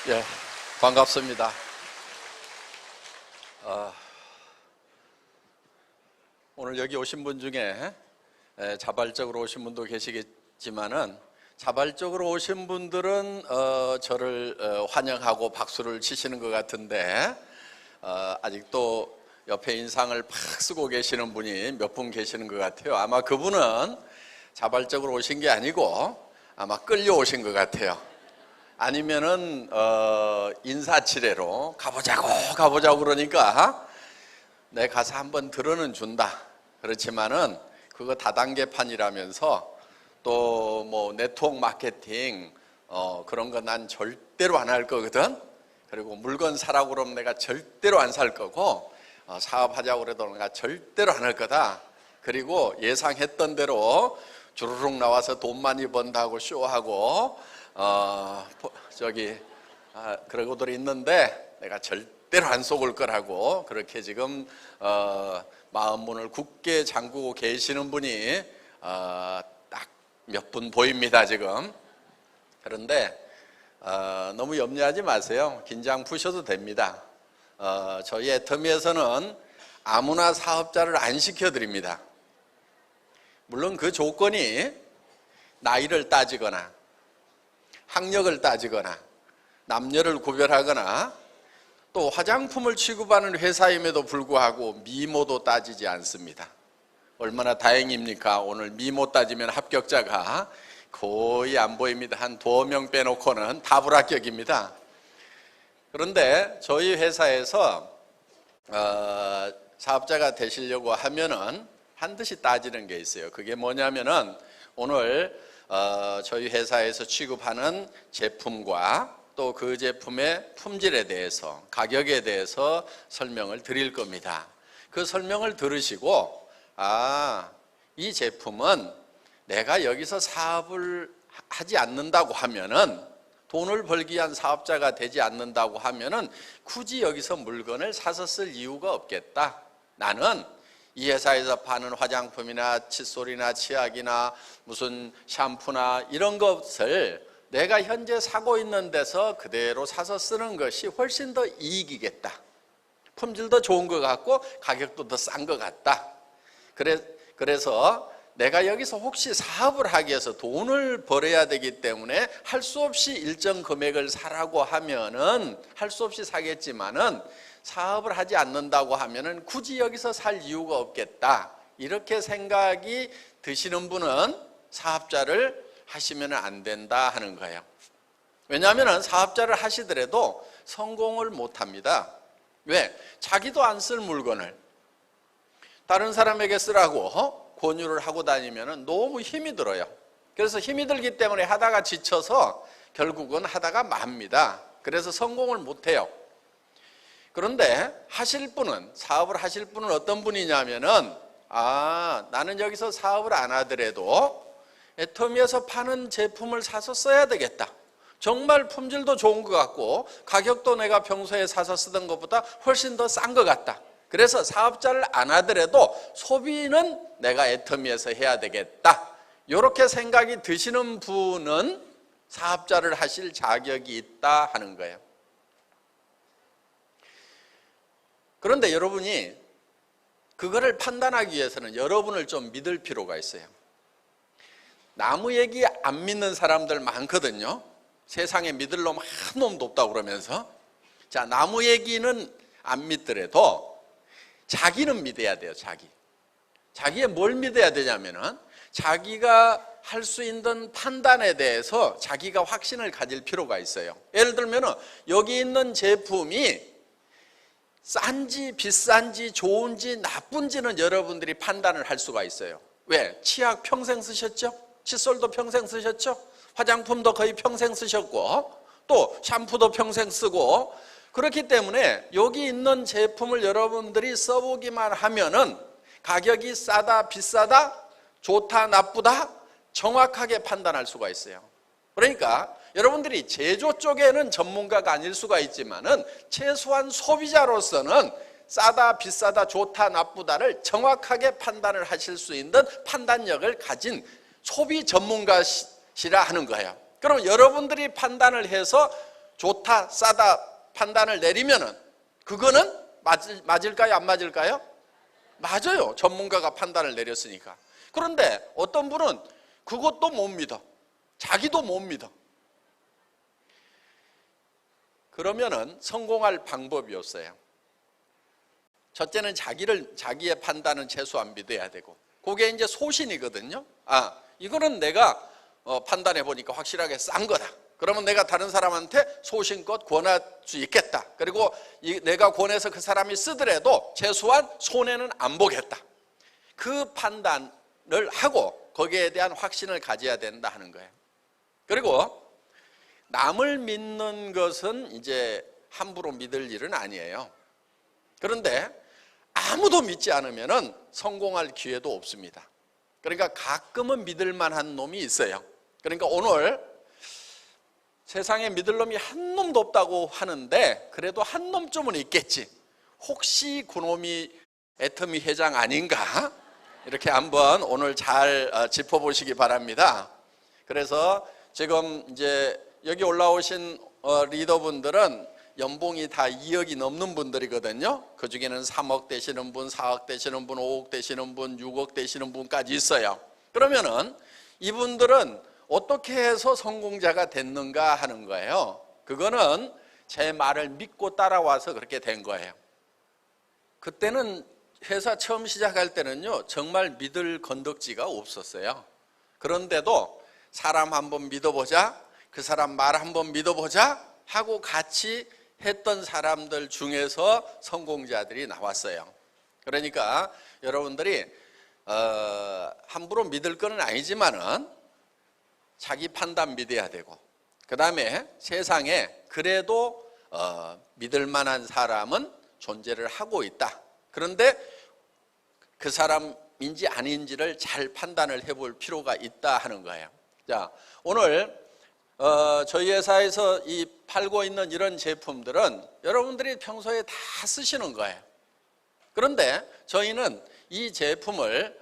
예, 반갑습니다. 오늘 여기 오신 분 중에 자발적으로 오신 분도 계시겠지만은 자발적으로 오신 분들은 저를 환영하고 박수를 치시는 것 같은데 아직도 옆에 인상을 팍 쓰고 계시는 분이 몇 분 계시는 것 같아요. 아마 그분은 자발적으로 오신 게 아니고 아마 끌려오신 것 같아요. 아니면은 인사치레로 가보자고 그러니까 내 가서 한번 들어는 준다. 그렇지만은 그거 다단계판이라면서 또 뭐 네트워크 마케팅 그런 거 난 절대로 안 할 거거든. 그리고 물건 사라고 그러면 내가 절대로 안 살 거고 사업하자고 그래도 내가 절대로 안 할 거다. 그리고 예상했던 대로 주르륵 나와서 돈 많이 번다고 쇼하고 그러고들 있는데 내가 절대로 안 속을 거라고 그렇게 지금 마음문을 굳게 잠그고 계시는 분이 딱 몇 분 보입니다 지금. 그런데 너무 염려하지 마세요. 긴장 푸셔도 됩니다. 저희 애터미에서는 아무나 사업자를 안 시켜드립니다. 물론 그 조건이 나이를 따지거나 학력을 따지거나 남녀를 구별하거나 또 화장품을 취급하는 회사임에도 불구하고 미모도 따지지 않습니다. 얼마나 다행입니까? 오늘 미모 따지면 합격자가 거의 안 보입니다. 한 2명 빼놓고는 다 불합격입니다. 그런데 저희 회사에서 사업자가 되시려고 하면은 반드시 따지는 게 있어요. 그게 뭐냐면은 오늘 저희 회사에서 취급하는 제품과 또 그 제품의 품질에 대해서 가격에 대해서 설명을 드릴 겁니다. 그 설명을 들으시고 이 제품은 내가 여기서 사업을 하지 않는다고 하면은 돈을 벌기 위한 사업자가 되지 않는다고 하면은 굳이 여기서 물건을 사서 쓸 이유가 없겠다. 나는 이 회사에서 파는 화장품이나 칫솔이나 치약이나 무슨 샴푸나 이런 것을 내가 현재 사고 있는 데서 그대로 사서 쓰는 것이 훨씬 더 이익이겠다. 품질도 좋은 것 같고 가격도 더 싼 것 같다. 그래서 내가 여기서 혹시 사업을 하기 위해서 돈을 벌어야 되기 때문에 할 수 없이 일정 금액을 사라고 하면은 할 수 없이 사겠지만은 사업을 하지 않는다고 하면은 굳이 여기서 살 이유가 없겠다. 이렇게 생각이 드시는 분은 사업자를 하시면 안 된다 하는 거예요. 왜냐하면 사업자를 하시더라도 성공을 못 합니다. 왜? 자기도 안 쓸 물건을 다른 사람에게 쓰라고 권유를 하고 다니면 너무 힘이 들어요. 그래서 힘이 들기 때문에 하다가 지쳐서 결국은 하다가 맙니다. 그래서 성공을 못 해요. 그런데 사업을 하실 분은 어떤 분이냐면은 나는 여기서 사업을 안 하더라도 애터미에서 파는 제품을 사서 써야 되겠다. 정말 품질도 좋은 것 같고 가격도 내가 평소에 사서 쓰던 것보다 훨씬 더 싼 것 같다. 그래서 사업자를 안 하더라도 소비는 내가 애터미에서 해야 되겠다. 이렇게 생각이 드시는 분은 사업자를 하실 자격이 있다 하는 거예요. 그런데 여러분이 그거를 판단하기 위해서는 여러분을 좀 믿을 필요가 있어요. 나무 얘기 안 믿는 사람들 많거든요. 세상에 믿을 놈 한 놈도 없다고 그러면서. 자, 나무 얘기는 안 믿더라도 자기는 믿어야 돼요. 자기의 뭘 믿어야 되냐면은 자기가 할 수 있는 판단에 대해서 자기가 확신을 가질 필요가 있어요. 예를 들면은 여기 있는 제품이 싼지 비싼지 좋은지 나쁜지는 여러분들이 판단을 할 수가 있어요. 왜? 치약 평생 쓰셨죠? 칫솔도 평생 쓰셨죠? 화장품도 거의 평생 쓰셨고 또 샴푸도 평생 쓰고 그렇기 때문에 여기 있는 제품을 여러분들이 써보기만 하면은 가격이 싸다 비싸다 좋다 나쁘다 정확하게 판단할 수가 있어요. 그러니까 여러분들이 제조 쪽에는 전문가가 아닐 수가 있지만은 최소한 소비자로서는 싸다 비싸다 좋다 나쁘다를 정확하게 판단을 하실 수 있는 판단력을 가진 소비 전문가시라 하는 거예요. 그럼 여러분들이 판단을 해서 좋다, 싸다 판단을 내리면은 그거는 맞을까요? 안 맞을까요? 맞아요. 전문가가 판단을 내렸으니까. 그런데 어떤 분은 그것도 못 믿어. 자기도 못 믿어. 그러면은 성공할 방법이 없어요. 첫째는 자기의 판단은 최소한 믿어야 되고, 그게 이제 소신이거든요. 이거는 내가 판단해 보니까 확실하게 싼 거다. 그러면 내가 다른 사람한테 소신껏 권할 수 있겠다. 그리고 내가 권해서 그 사람이 쓰더라도 최소한 손해는 안 보겠다. 그 판단을 하고 거기에 대한 확신을 가져야 된다 하는 거예요. 그리고 남을 믿는 것은 이제 함부로 믿을 일은 아니에요. 그런데 아무도 믿지 않으면 성공할 기회도 없습니다. 그러니까 가끔은 믿을 만한 놈이 있어요. 그러니까 오늘 세상에 믿을 놈이 한 놈도 없다고 하는데 그래도 한 놈쯤은 있겠지. 혹시 그놈이 애터미 회장 아닌가? 이렇게 한번 오늘 잘 짚어보시기 바랍니다. 그래서 지금 이제 여기 올라오신 리더분들은 연봉이 다 2억이 넘는 분들이거든요. 그 중에는 3억 되시는 분, 4억 되시는 분, 5억 되시는 분, 6억 되시는 분까지 있어요. 그러면은 이분들은 어떻게 해서 성공자가 됐는가 하는 거예요. 그거는 제 말을 믿고 따라와서 그렇게 된 거예요. 그때는 회사 처음 시작할 때는요, 정말 믿을 건덕지가 없었어요. 그런데도 사람 한번 믿어보자, 그 사람 말 한번 믿어보자 하고 같이 했던 사람들 중에서 성공자들이 나왔어요. 그러니까 여러분들이 함부로 믿을 건 아니지만은 자기 판단 믿어야 되고, 그 다음에 세상에 그래도 믿을 만한 사람은 존재를 하고 있다. 그런데 그 사람인지 아닌지를 잘 판단을 해볼 필요가 있다 하는 거예요. 자, 오늘 저희 회사에서 이 팔고 있는 이런 제품들은 여러분들이 평소에 다 쓰시는 거예요. 그런데 저희는 이 제품을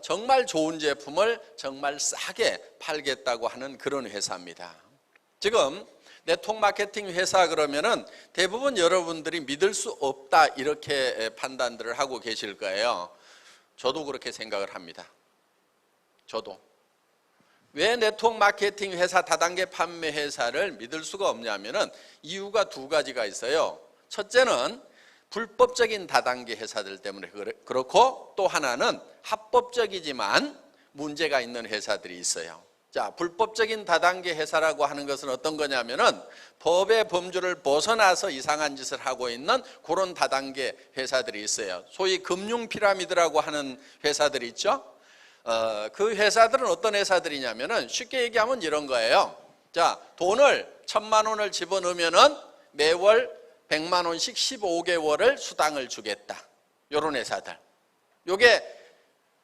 정말 좋은 제품을 정말 싸게 팔겠다고 하는 그런 회사입니다. 지금 네트워크 마케팅 회사 그러면은 대부분 여러분들이 믿을 수 없다 이렇게 판단들을 하고 계실 거예요. 저도 그렇게 생각을 합니다. 저도. 왜 네트워크 마케팅 회사, 다단계 판매 회사를 믿을 수가 없냐면은 이유가 두 가지가 있어요. 첫째는 불법적인 다단계 회사들 때문에 그렇고, 또 하나는 합법적이지만 문제가 있는 회사들이 있어요. 자, 불법적인 다단계 회사라고 하는 것은 어떤 거냐면은 법의 범주를 벗어나서 이상한 짓을 하고 있는 그런 다단계 회사들이 있어요. 소위 금융 피라미드라고 하는 회사들이 있죠. 그 회사들은 어떤 회사들이냐면은 쉽게 얘기하면 이런 거예요. 자, 돈을 1,000만 원을 집어넣으면은 매월 100만 원씩 15개월을 수당을 주겠다. 이런 회사들. 요게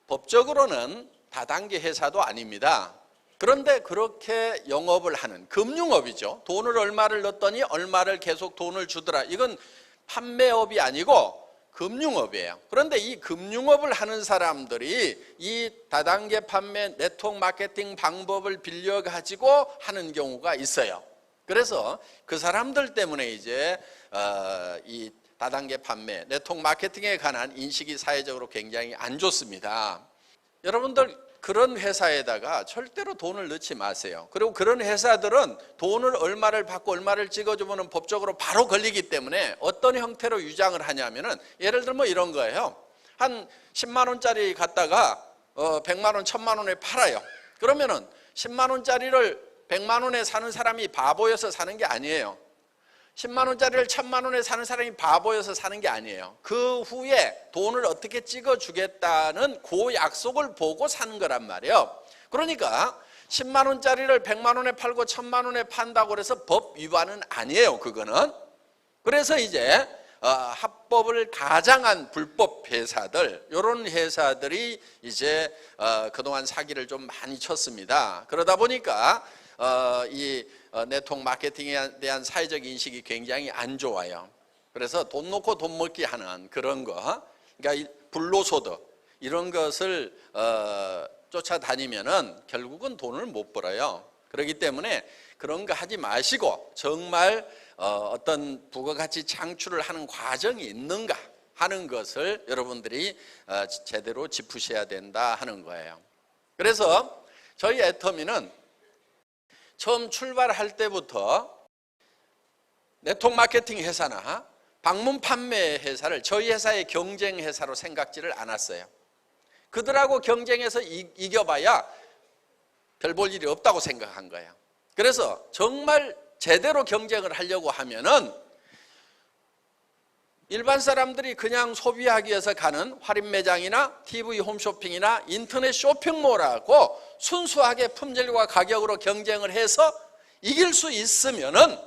법적으로는 다단계 회사도 아닙니다. 그런데 그렇게 영업을 하는 금융업이죠. 돈을 얼마를 넣었더니 얼마를 계속 돈을 주더라. 이건 판매업이 아니고 금융업이에요. 그런데 이 금융업을 하는 사람들이 이 다단계 판매 네트워크 마케팅 방법을 빌려가지고 하는 경우가 있어요. 그래서 그 사람들 때문에 이제 이 다단계 판매 네트워크 마케팅에 관한 인식이 사회적으로 굉장히 안 좋습니다. 여러분들 그런 회사에다가 절대로 돈을 넣지 마세요. 그리고 그런 회사들은 돈을 얼마를 받고 얼마를 찍어주면 법적으로 바로 걸리기 때문에 어떤 형태로 유장을 하냐면은 예를 들면 뭐 이런 거예요. 한 10만 원짜리 갖다가 100만 원, 1,000만 원에 팔아요. 그러면은 10만 원짜리를 100만 원에 사는 사람이 바보여서 사는 게 아니에요. 10만 원짜리를 1,000만 원에 사는 사람이 바보여서 사는 게 아니에요. 그 후에 돈을 어떻게 찍어주겠다는 그 약속을 보고 사는 거란 말이에요. 그러니까 10만 원짜리를 100만 원에 팔고 1,000만 원에 판다고 해서 법 위반은 아니에요. 그거는. 그래서 이제 합법을 가장한 불법 회사들, 이런 회사들이 이제 그동안 사기를 좀 많이 쳤습니다. 그러다 보니까 이 네트워크 마케팅에 대한 사회적 인식이 굉장히 안 좋아요. 그래서 돈 놓고 돈 먹기 하는 그런 거, 그러니까 불로소득 이런 것을 쫓아다니면은 결국은 돈을 못 벌어요. 그렇기 때문에 그런 거 하지 마시고 정말 어떤 부가가치 창출을 하는 과정이 있는가 하는 것을 여러분들이 제대로 짚으셔야 된다 하는 거예요. 그래서 저희 애터미는 처음 출발할 때부터 네트워크 마케팅 회사나 방문 판매 회사를 저희 회사의 경쟁 회사로 생각지를 않았어요. 그들하고 경쟁해서 이겨봐야 별 볼 일이 없다고 생각한 거예요. 그래서 정말 제대로 경쟁을 하려고 하면은 일반 사람들이 그냥 소비하기 위해서 가는 할인 매장이나 TV 홈쇼핑이나 인터넷 쇼핑몰하고 순수하게 품질과 가격으로 경쟁을 해서 이길 수 있으면은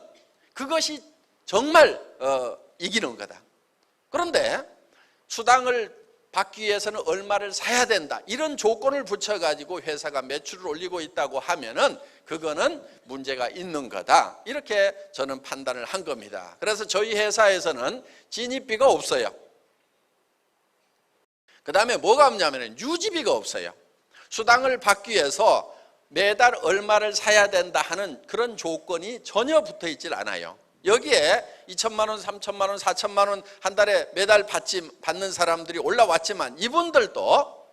그것이 정말 이기는 거다. 그런데 수당을 받기 위해서는 얼마를 사야 된다, 이런 조건을 붙여가지고 회사가 매출을 올리고 있다고 하면은 그거는 문제가 있는 거다, 이렇게 저는 판단을 한 겁니다. 그래서 저희 회사에서는 진입비가 없어요. 그 다음에 뭐가 없냐면 유지비가 없어요. 수당을 받기 위해서 매달 얼마를 사야 된다 하는 그런 조건이 전혀 붙어 있질 않아요. 여기에 2천만 원, 3천만 원, 4천만 원 한 달에 매달 받는 사람들이 올라왔지만 이분들도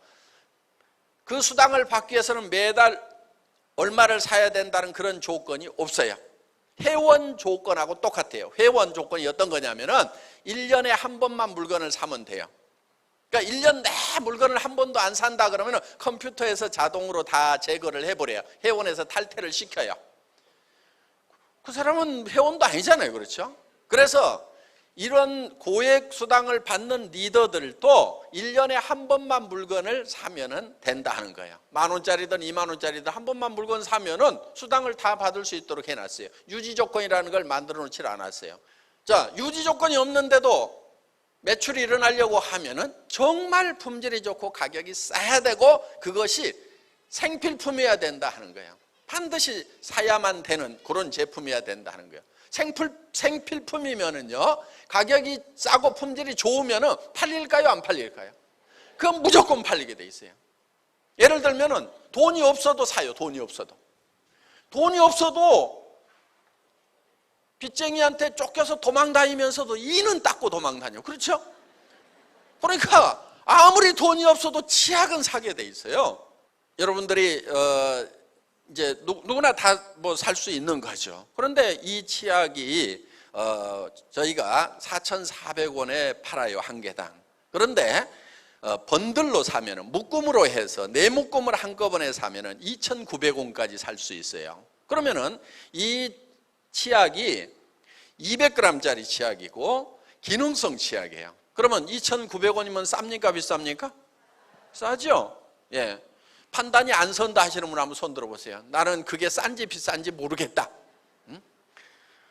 그 수당을 받기 위해서는 매달 얼마를 사야 된다는 그런 조건이 없어요. 회원 조건하고 똑같아요. 회원 조건이 어떤 거냐면은 1년에 한 번만 물건을 사면 돼요. 그러니까 1년 내 물건을 한 번도 안 산다 그러면 컴퓨터에서 자동으로 다 제거를 해버려요. 회원에서 탈퇴를 시켜요. 그 사람은 회원도 아니잖아요. 그렇죠? 그래서 이런 고액 수당을 받는 리더들도 1년에 한 번만 물건을 사면은 된다 하는 거예요. 10,000원짜리든 20,000원짜리든 한 번만 물건 사면은 수당을 다 받을 수 있도록 해놨어요. 유지 조건이라는 걸 만들어 놓질 않았어요. 자, 유지 조건이 없는데도 매출이 일어나려고 하면은 정말 품질이 좋고 가격이 싸야 되고 그것이 생필품이어야 된다 하는 거예요. 반드시 사야만 되는 그런 제품이어야 된다 하는 거예요. 생필품이면은요, 가격이 싸고 품질이 좋으면은 팔릴까요, 안 팔릴까요? 그건 무조건 팔리게 돼 있어요. 예를 들면은 돈이 없어도 사요. 돈이 없어도 빚쟁이한테 쫓겨서 도망다니면서도 이는 닦고 도망다녀. 그렇죠? 그러니까 아무리 돈이 없어도 치약은 사게 돼 있어요. 여러분들이 이제 누구나 다 뭐 살 수 있는 거죠. 그런데 이 치약이 저희가 4,400원에 팔아요, 한 개당. 그런데 번들로 사면은, 묶음으로 해서 4묶음을 한꺼번에 사면은 2,900원까지 살 수 있어요. 그러면은 이 치약이 200g짜리 치약이고 기능성 치약이에요. 그러면 2,900원이면 쌉니까, 비쌉니까? 싸죠? 예. 판단이 안 선다 하시는 분 한번 손 들어보세요. 나는 그게 싼지 비싼지 모르겠다.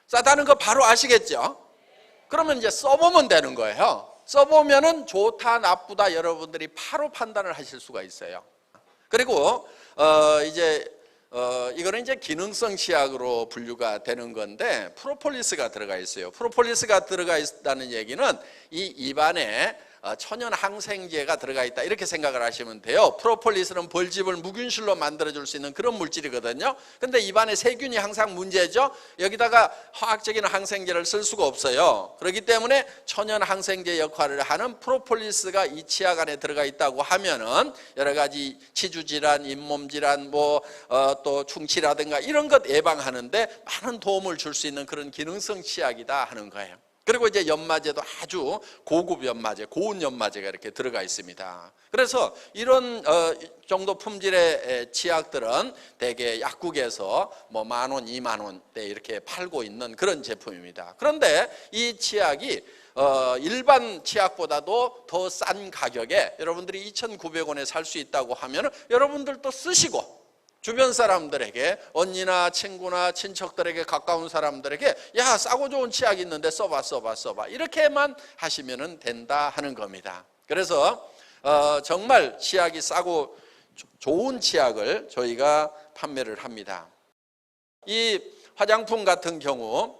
싸다는 거 바로 아시겠죠? 그러면 이제 써보면 되는 거예요. 써보면은 좋다, 나쁘다 여러분들이 바로 판단을 하실 수가 있어요. 그리고 이거는 이제 기능성 치약으로 분류가 되는 건데 프로폴리스가 들어가 있어요. 프로폴리스가 들어가 있다는 얘기는 이 입안에 천연 항생제가 들어가 있다, 이렇게 생각을 하시면 돼요. 프로폴리스는 벌집을 무균실로 만들어줄 수 있는 그런 물질이거든요. 근데 입안에 세균이 항상 문제죠. 여기다가 화학적인 항생제를 쓸 수가 없어요. 그렇기 때문에 천연 항생제 역할을 하는 프로폴리스가 이 치약 안에 들어가 있다고 하면은 여러 가지 치주 질환, 잇몸 질환, 또 충치라든가 이런 것 예방하는데 많은 도움을 줄 수 있는 그런 기능성 치약이다 하는 거예요. 그리고 이제 연마제도 아주 고급 연마제, 고운 연마제가 이렇게 들어가 있습니다. 그래서 이런 정도 품질의 치약들은 대개 약국에서 뭐 10,000원, 20,000원대 이렇게 팔고 있는 그런 제품입니다. 그런데 이 치약이 일반 치약보다도 더 싼 가격에 여러분들이 2,900원에 살 수 있다고 하면 여러분들도 쓰시고 주변 사람들에게, 언니나 친구나 친척들에게, 가까운 사람들에게 야, 싸고 좋은 치약이 있는데 써봐 이렇게만 하시면 된다 하는 겁니다. 그래서 정말 치약이 싸고 좋은 치약을 저희가 판매를 합니다. 이 화장품 같은 경우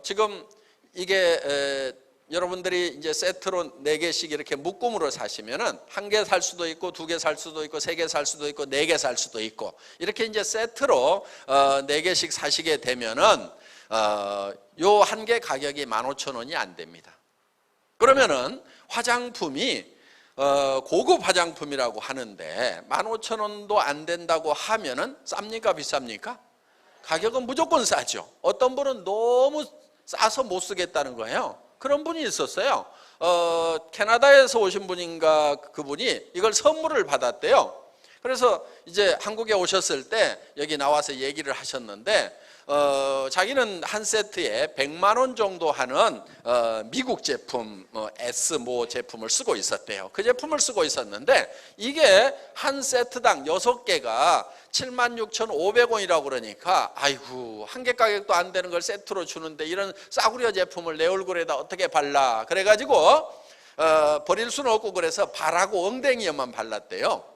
지금 이게 여러분들이 이제 세트로 4개씩 이렇게 묶음으로 사시면은 1개 살 수도 있고 2개 살 수도 있고 3개 살 수도 있고 4개 살 수도 있고 이렇게 이제 세트로 4개씩 사시게 되면은 요 한 개 가격이 15,000원이 안 됩니다. 그러면은 화장품이 고급 화장품이라고 하는데 15,000원도 안 된다고 하면은 쌉니까 비쌉니까? 가격은 무조건 싸죠. 어떤 분은 너무 싸서 못 쓰겠다는 거예요. 그런 분이 있었어요. 캐나다에서 오신 분인가 그분이 이걸 선물을 받았대요. 그래서 이제 한국에 오셨을 때 여기 나와서 얘기를 하셨는데 자기는 한 세트에 100만 원 정도 하는 미국 제품 S 모 제품을 쓰고 있었대요. 그 제품을 쓰고 있었는데 이게 한 세트당 6개가 76,500원이라고 그러니까 아이고 한 개 가격도 안 되는 걸 세트로 주는데 이런 싸구려 제품을 내 얼굴에다 어떻게 발라 그래가지고 버릴 수는 없고 그래서 발하고 엉덩이에만 발랐대요.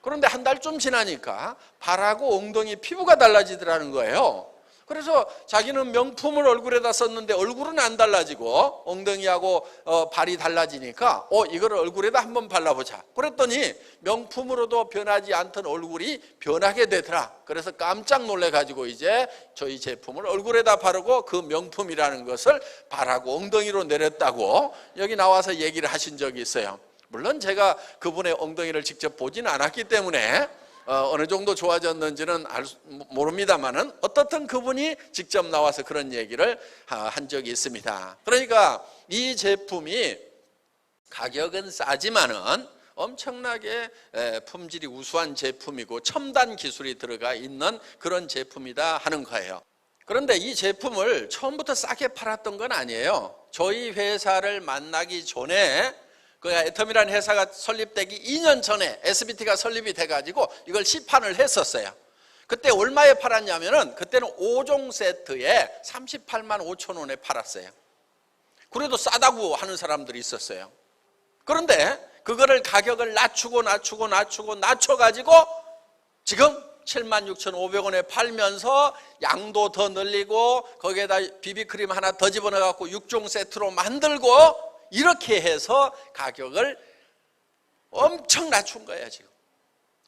그런데 한 달쯤 지나니까 발하고 엉덩이 피부가 달라지더라는 거예요. 그래서 자기는 명품을 얼굴에다 썼는데 얼굴은 안 달라지고 엉덩이하고 발이 달라지니까 이거를 얼굴에다 한번 발라보자. 그랬더니 명품으로도 변하지 않던 얼굴이 변하게 되더라. 그래서 깜짝 놀래가지고 이제 저희 제품을 얼굴에다 바르고 그 명품이라는 것을 발하고 엉덩이로 내렸다고 여기 나와서 얘기를 하신 적이 있어요. 물론 제가 그분의 엉덩이를 직접 보진 않았기 때문에 어느 정도 좋아졌는지는 모릅니다만은 어떻든 그분이 직접 나와서 그런 얘기를 한 적이 있습니다. 그러니까 이 제품이 가격은 싸지만은 엄청나게 품질이 우수한 제품이고 첨단 기술이 들어가 있는 그런 제품이다 하는 거예요. 그런데 이 제품을 처음부터 싸게 팔았던 건 아니에요. 저희 회사를 만나기 전에 그 애텀이라는 회사가 설립되기 2년 전에 SBT가 설립이 돼가지고 이걸 시판을 했었어요. 그때 얼마에 팔았냐면은 그때는 5종 세트에 38만 5천 원에 팔았어요. 그래도 싸다고 하는 사람들이 있었어요. 그런데 그거를 가격을 낮춰가지고 지금 76,500원에 팔면서 양도 더 늘리고 거기에다 비비크림 하나 더 집어넣어갖고 6종 세트로 만들고 이렇게 해서 가격을 엄청 낮춘 거예요 지금.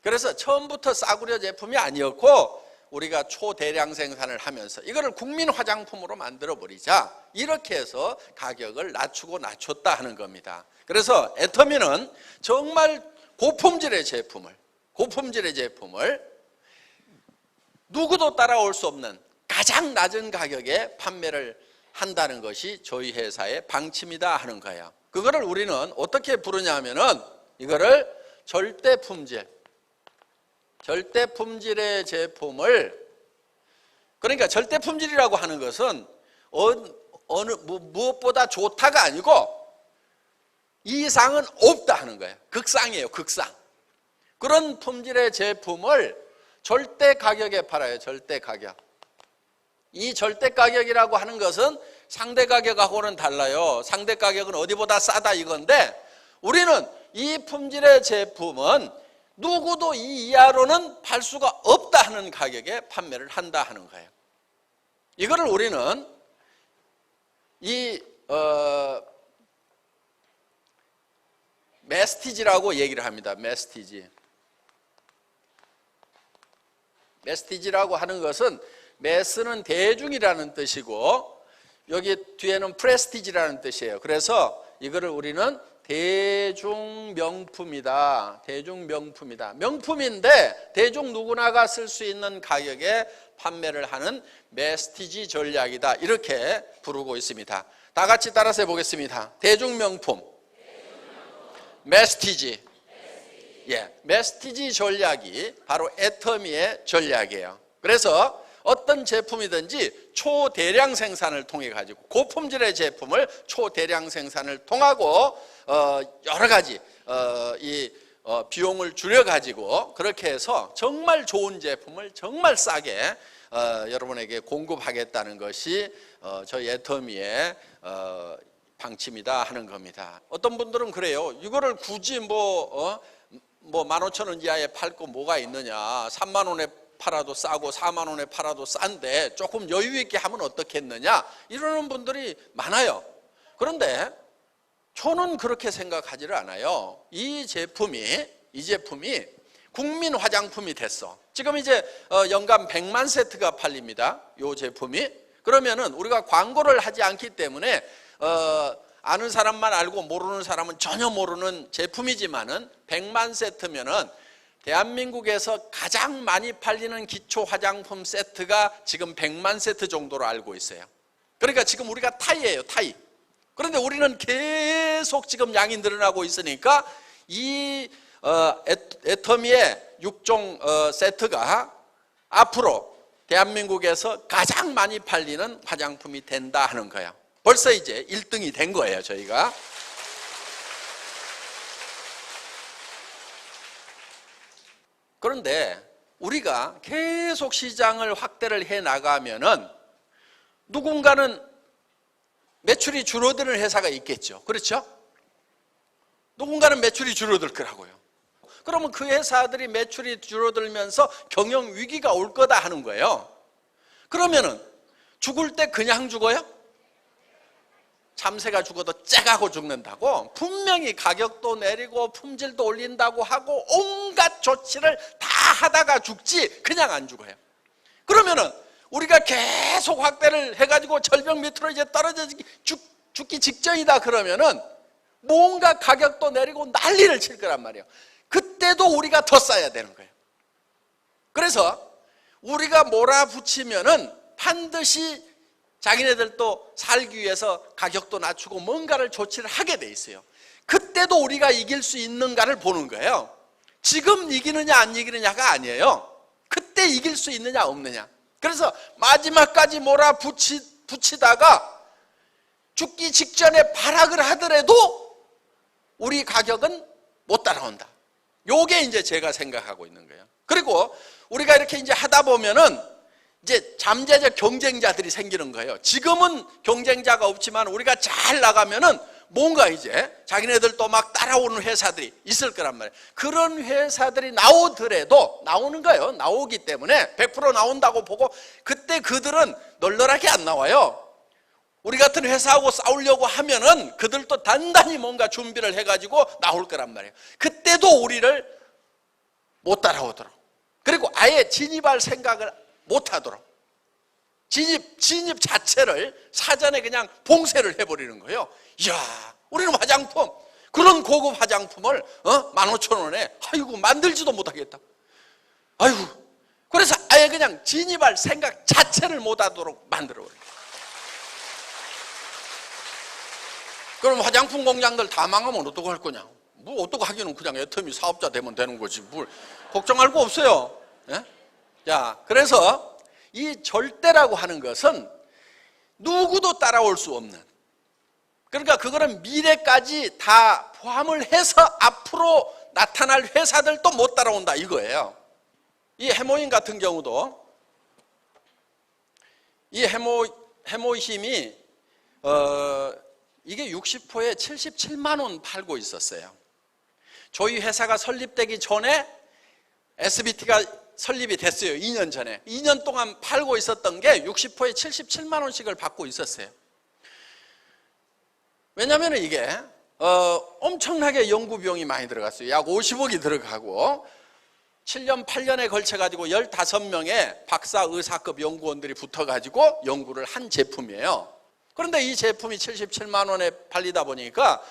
그래서 처음부터 싸구려 제품이 아니었고 우리가 초대량 생산을 하면서 이거를 국민 화장품으로 만들어 버리자 이렇게 해서 가격을 낮췄다 하는 겁니다. 그래서 애터미는 정말 고품질의 제품을 누구도 따라올 수 없는 가장 낮은 가격에 판매를 한다는 것이 저희 회사의 방침이다 하는 거예요. 그거를 우리는 어떻게 부르냐 하면은 이거를 절대품질의 제품을, 그러니까 절대품질이라고 하는 것은 무엇보다 좋다가 아니고 이상은 없다 하는 거예요. 극상이에요, 극상. 그런 품질의 제품을 절대 가격에 팔아요, 절대 가격. 이 절대 가격이라고 하는 것은 상대 가격하고는 달라요. 상대 가격은 어디보다 싸다 이건데 우리는 이 품질의 제품은 누구도 이 이하로는 팔 수가 없다 하는 가격에 판매를 한다 하는 거예요. 이거를 우리는 메스티지라고 얘기를 합니다. 메스티지라고 하는 것은 매스는 대중이라는 뜻이고 여기 뒤에는 프레스티지라는 뜻이에요. 그래서 이거를 우리는 대중명품이다. 명품인데 대중 누구나가 쓸 수 있는 가격에 판매를 하는 메스티지 전략이다. 이렇게 부르고 있습니다. 다 같이 따라서 해보겠습니다. 대중명품, 메스티지. 메스티지 전략이 바로 애터미의 전략이에요. 그래서 어떤 제품이든지 초대량 생산을 통해 가지고 고품질의 제품을 초대량 생산을 통하고 여러 가지 비용을 줄여 가지고 그렇게 해서 정말 좋은 제품을 정말 싸게 여러분에게 공급하겠다는 것이 저희 애터미의 방침이다 하는 겁니다. 어떤 분들은 그래요. 이거를 굳이 15,000원 이하에 팔 거 뭐가 있느냐, 3만 원에 팔아도 싸고 4만 원에 팔아도 싼데 조금 여유 있게 하면 어떻겠느냐 이러는 분들이 많아요. 그런데 저는 그렇게 생각하지를 않아요. 이 제품이 국민 화장품이 됐어. 지금 이제 연간 100만 세트가 팔립니다. 이 제품이. 그러면은 우리가 광고를 하지 않기 때문에 아는 사람만 알고 모르는 사람은 전혀 모르는 제품이지만은 100만 세트면은 대한민국에서 가장 많이 팔리는 기초 화장품 세트가 지금 100만 세트 정도로 알고 있어요. 그러니까 지금 우리가 타이예요, 타이. 그런데 우리는 계속 지금 양이 늘어나고 있으니까 이 애터미의 6종 세트가 앞으로 대한민국에서 가장 많이 팔리는 화장품이 된다 하는 거예요. 벌써 이제 1등이 된 거예요, 저희가. 그런데 우리가 계속 시장을 확대를 해 나가면은 누군가는 매출이 줄어드는 회사가 있겠죠. 그렇죠? 누군가는 매출이 줄어들 거라고요. 그러면 그 회사들이 매출이 줄어들면서 경영 위기가 올 거다 하는 거예요. 그러면은 죽을 때 그냥 죽어요? 참새가 죽어도 째가고 죽는다고? 분명히 가격도 내리고 품질도 올린다고 하고 온갖 조치를 다 하다가 죽지 그냥 안 죽어요. 그러면은 우리가 계속 확대를 해가지고 절벽 밑으로 이제 떨어져 죽기 직전이다 그러면은 뭔가 가격도 내리고 난리를 칠 거란 말이에요. 그때도 우리가 더 싸야 되는 거예요. 그래서 우리가 몰아붙이면은 반드시 자기네들도 살기 위해서 가격도 낮추고 뭔가를 조치를 하게 돼 있어요. 그때도 우리가 이길 수 있는가를 보는 거예요. 지금 이기느냐 안 이기느냐가 아니에요. 그때 이길 수 있느냐 없느냐. 그래서 마지막까지 몰아붙이다가 죽기 직전에 발악을 하더라도 우리 가격은 못 따라온다. 요게 이제 제가 생각하고 있는 거예요. 그리고 우리가 이렇게 이제 하다 보면은 이제 잠재적 경쟁자들이 생기는 거예요. 지금은 경쟁자가 없지만 우리가 잘 나가면은 뭔가 이제 자기네들도 막 따라오는 회사들이 있을 거란 말이에요. 그런 회사들이 나오더라도 나오는 거예요. 나오기 때문에 100% 나온다고 보고 그때 그들은 널널하게 안 나와요. 우리 같은 회사하고 싸우려고 하면은 그들도 단단히 뭔가 준비를 해가지고 나올 거란 말이에요. 그때도 우리를 못 따라오도록, 그리고 아예 진입할 생각을 못 하도록 진입 자체를 사전에 그냥 봉쇄를 해버리는 거예요. 이야, 우리는 화장품, 그런 고급 화장품을 15,000원에 아이고 만들지도 못하겠다. 아이고, 그래서 아예 그냥 진입할 생각 자체를 못하도록 만들어버려요. 그럼 화장품 공장들 다 망하면 어떡할 거냐? 뭐 어떡 하기는 그냥 애터미 사업자 되면 되는 거지 뭘 걱정할 거 없어요. 예? 자, 그래서 이 절대라고 하는 것은 누구도 따라올 수 없는, 그러니까 그거는 미래까지 다 포함을 해서 앞으로 나타날 회사들도 못 따라온다 이거예요. 이 해모인 같은 경우도 이 해모힘이 이게 60호에 77만 원 팔고 있었어요. 저희 회사가 설립되기 전에 SBT가 설립이 됐어요. 2년 전에. 2년 동안 팔고 있었던 게 60호에 77만 원씩을 받고 있었어요. 왜냐하면 이게 엄청나게 연구 비용이 많이 들어갔어요. 약 50억이 들어가고 7년 8년에 걸쳐가지고 15명의 박사 의사급 연구원들이 붙어가지고 연구를 한 제품이에요. 그런데 이 제품이 77만 원에 팔리다 보니까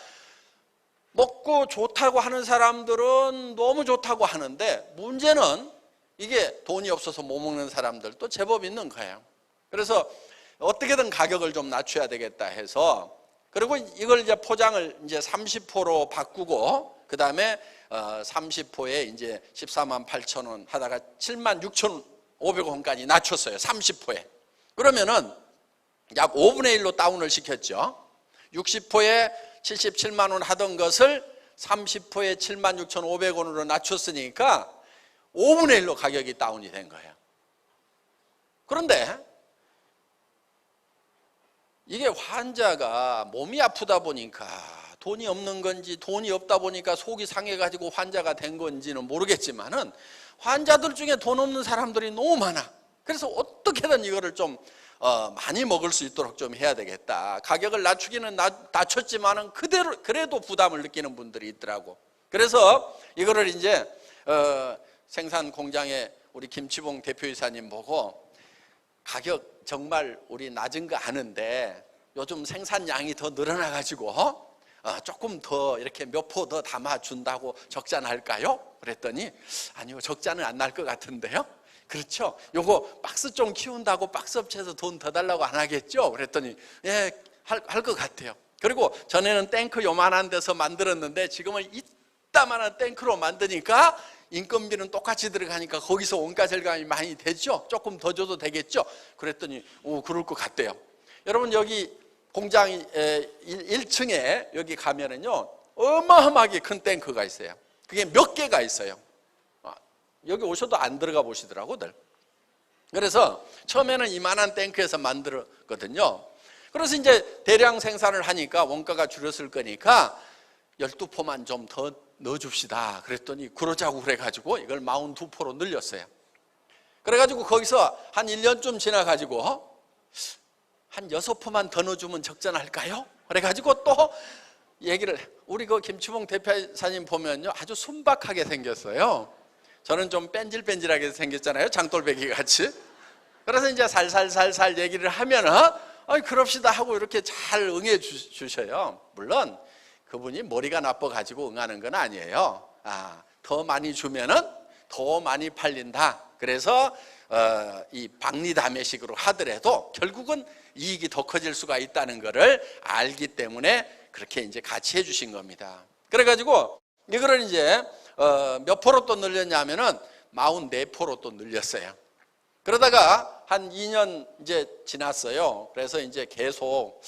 먹고 좋다고 하는 사람들은 너무 좋다고 하는데 문제는 이게 돈이 없어서 못 먹는 사람들도 제법 있는 거예요. 그래서 어떻게든 가격을 좀 낮춰야 되겠다 해서, 그리고 이걸 이제 포장을 이제 30호로 바꾸고 그 다음에 30호에 이제 14만 8천 원 하다가 7만 6,500원까지 낮췄어요. 30호에. 그러면은 약 5분의 1로 다운을 시켰죠. 60호에 77만 원 하던 것을 30호에 7만 6,500원으로 낮췄으니까 5분의 1로 가격이 다운이 된 거예요. 그런데 이게 환자가 몸이 아프다 보니까 돈이 없는 건지 돈이 없다 보니까 속이 상해가지고 환자가 된 건지는 모르겠지만은 환자들 중에 돈 없는 사람들이 너무 많아. 그래서 어떻게든 이거를 좀 많이 먹을 수 있도록 좀 해야 되겠다. 가격을 낮추기는 낮췄지만은 그래도 부담을 느끼는 분들이 있더라고. 그래서 이거를 이제 생산 공장에 우리 김치봉 대표이사님 보고 가격 정말 우리 낮은 거 아는데 요즘 생산량이 더 늘어나 가지고 조금 더 이렇게 몇 포 더 담아 준다고 적자 날까요? 그랬더니 아니요, 적자는 안 날 것 같은데요. 그렇죠? 요거 박스 좀 키운다고 박스 업체에서 돈 더 달라고 안 하겠죠? 그랬더니 예, 할 것 같아요. 그리고 전에는 탱크 요만한 데서 만들었는데 지금은 이따만한 탱크로 만드니까 인건비는 똑같이 들어가니까 거기서 원가 절감이 많이 되죠? 조금 더 줘도 되겠죠? 그랬더니 그럴 것 같대요. 여러분 여기 공장 1층에 여기 가면은요 어마어마하게 큰 탱크가 있어요. 그게 몇 개가 있어요. 여기 오셔도 안 들어가 보시더라고들. 그래서 처음에는 이만한 탱크에서 만들었거든요. 그래서 이제 대량 생산을 하니까 원가가 줄였을 거니까 12포만 좀 더 넣어줍시다. 그랬더니 그러자고 그래가지고 이걸 42포로 늘렸어요. 그래가지고 거기서 한 1년쯤 지나가지고 한 6포만 더 넣어주면 적자날까요? 그래가지고 또 얘기를, 우리 그 김치봉 대표사님 보면요 아주 순박하게 생겼어요. 저는 좀 뺀질뺀질하게 생겼잖아요, 장돌배기 같이. 그래서 이제 살살살살 얘기를 하면은 그럽시다 하고 이렇게 잘 응해 주셔요. 물론 그분이 머리가 나빠가지고 응하는 건 아니에요. 더 많이 주면은 더 많이 팔린다. 그래서 이 박리담회식으로 하더라도 결국은 이익이 더 커질 수가 있다는 것을 알기 때문에 그렇게 이제 같이 해주신 겁니다. 그래가지고 이거를 이제 몇 포로 또 늘렸냐면은 44포로 또 늘렸어요. 그러다가 한 2년 이제 지났어요. 그래서 이제 계속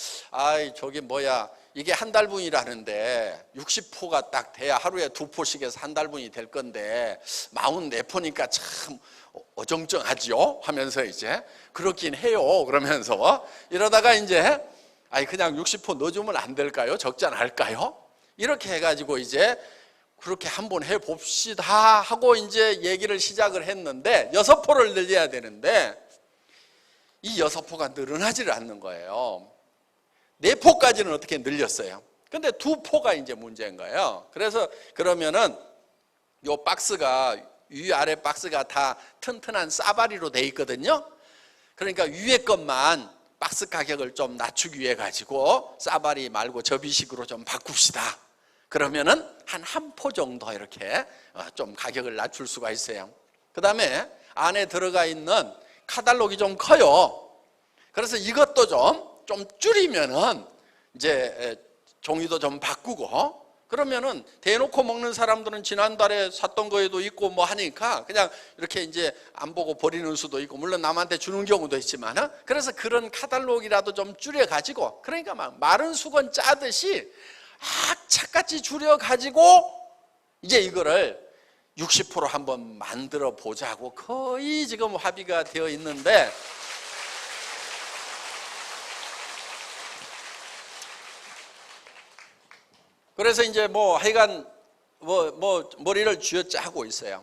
저기 뭐야, 이게 한 달분이라는데 60포가 딱 돼야 하루에 2포씩 해서 한 달분이 될 건데 44포니까 참 어정쩡하죠 하면서 이제 그렇긴 해요 그러면서 이러다가 이제 그냥 60포 넣어주면 안 될까요? 적자 날까요? 이렇게 해가지고 이제 그렇게 한번 해봅시다 하고 이제 얘기를 시작을 했는데 6포를 늘려야 되는데 이 6포가 늘어나지를 않는 거예요. 4포까지는 어떻게 늘렸어요. 근데 2포가 이제 문제인 거예요. 그래서 그러면은 요 박스가 위아래 박스가 다 튼튼한 싸바리로 돼 있거든요. 그러니까 위에 것만 박스 가격을 좀 낮추기 위해 가지고 싸바리 말고 접이식으로 좀 바꿉시다. 그러면은 한 포 정도 이렇게 좀 가격을 낮출 수가 있어요. 그 다음에 안에 들어가 있는 카탈로그가 좀 커요. 그래서 이것도 좀 줄이면은 이제 종이도 좀 바꾸고, 그러면은 대놓고 먹는 사람들은 지난달에 샀던 거에도 있고 뭐 하니까 그냥 이렇게 이제 안 보고 버리는 수도 있고, 물론 남한테 주는 경우도 있지만은, 그래서 그런 카탈로그라도 좀 줄여 가지고, 그러니까 막 마른 수건 짜듯이 착같이 줄여 가지고 이제 이거를 60% 한번 만들어 보자고 거의 지금 합의가 되어 있는데, 그래서 이제 뭐 하여간 뭐 머리를 쥐어짜고 있어요.